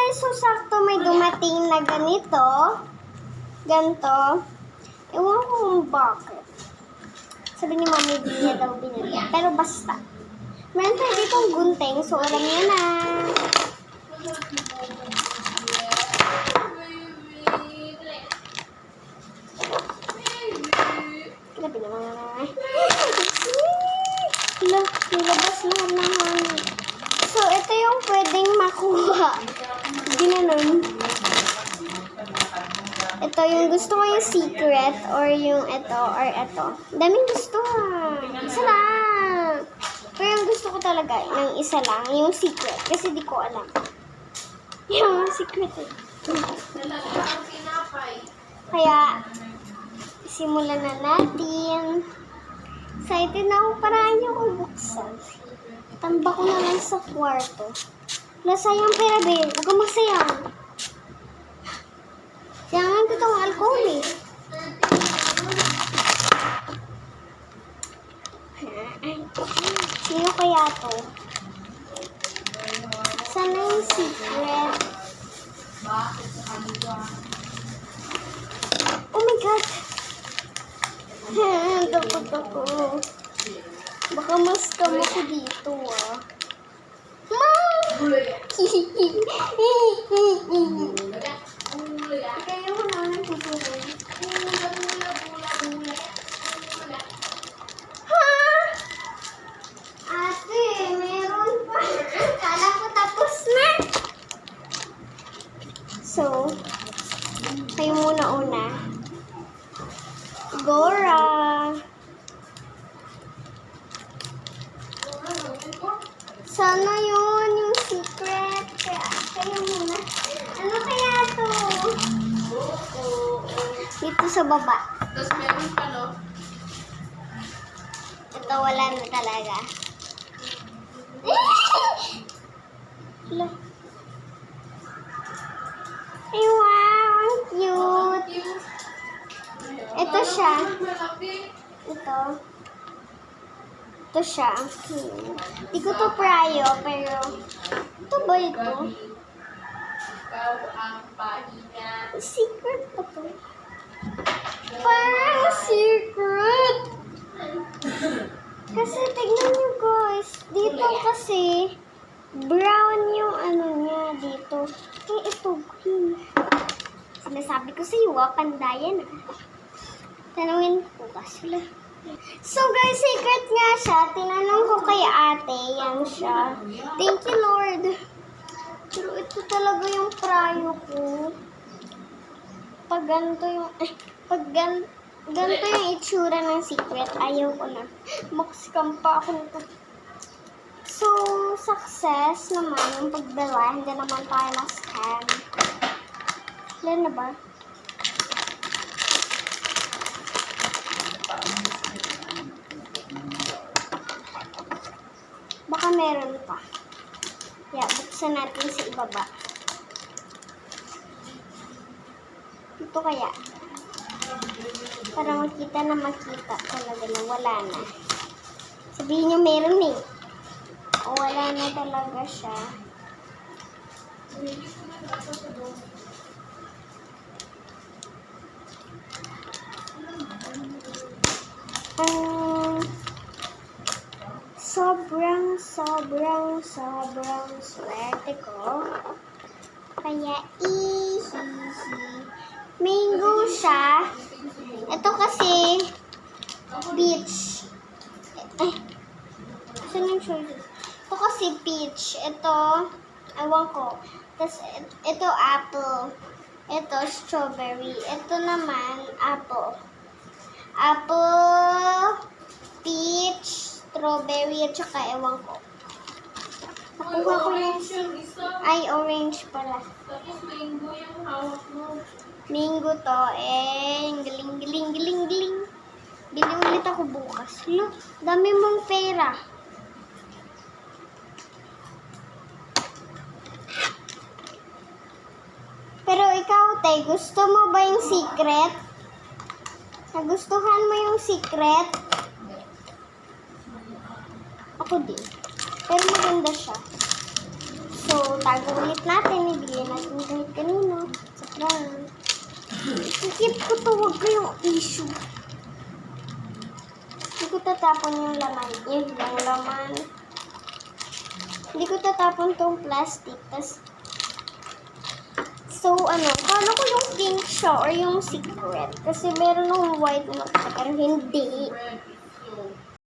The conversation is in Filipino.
guys, so sakto may dumating na ganito. Ganto. Ewan ko kung bakit. Sabi ni Mami, di niya daw binili. Pero basta. Meron tayo ditong gunting, so alam niya na. Grabe naman. Nilabas lahat ng hangin. So, ito yung pwedeng makuha. Ginanon. Ito yung gusto ko yung secret or yung ito or ito. Daming gusto. Isa lang. Pero yung gusto ko talaga ng isa lang, yung secret. Kasi di ko alam. Yung secret eh. Kaya, simulan na natin. Excited na ako, paraan niyo kung buksan. Tamba ko na lang sa kwarto. Nasayang pera, babe. Huwag kang masayang. Sayangan ko itong alcohol eh. Sino kaya to? Sana yung secret. Oh my God! Takot ako. Baka mas kamo ko dito ah. Kaya ko na nagtutulog. Ha? Ate, meron pa. Kala ko tapos na. So, kayo muna. Gora. Sana yun, yung secret. Kaya, kayo muna. Ano kaya to? Dito sa baba. Tapos meron pa, no? Ito, wala na talaga. Hala. Ay, wow! Ang cute! Ito siya. Ito. Ito siya. Hindi ko to prayo, pero ito ba ito? Ikaw ang pahinga. Secret pa to. Parang secret. Kasi tignan nyo guys. Dito kasi brown yung ano niya dito. Eh, ito green. Sinasabi ko sa iyo, pandayan ah. Tanungin ko kasi lang. So guys, secret nga siya. Tinanong ko kay ate. Yan siya. Thank you Lord. Pero ito talaga yung prayo ko. Pag ganito yung... ganito yung itsura ng secret. Ayaw ko na. Maksikam pa ako nito. So, success naman yung pagdala. Hindi naman tayo na-scam. Ilan na ba? Baka meron pa. Yeah, buksan natin sa ibaba. Ito kaya. Para makita talaga na wala na. Sabihin nyo meron eh. O wala na talaga siya. Sobrang swerte ko. Kaya mango siya. Ito kasi peach. Saan yung choices? Ito kasi peach. Ito, ewan ko. Tapos ito apple. Ito strawberry. Ito naman apple. Apple, peach, strawberry, at saka ewan ko. Nakuha ko yung ay, orange pala. Tapos mango yung hawak mo. Mango to. Galing. Bili ulit ako bukas. Look, dami mong pera. Pero ikaw, Tay, gusto mo ba yung secret? Nagustuhan mo yung secret? Ako din. Pero maganda siya. So, tago ulit natin. Ibigay natin Keep ko to, wag kayong issue. Hindi ko tatapon yung laman. Yung laman. Hindi ko tatapon tong plastic. So, kala ko yung pink siya or yung secret. Kasi meron akong white na pero hindi. Red.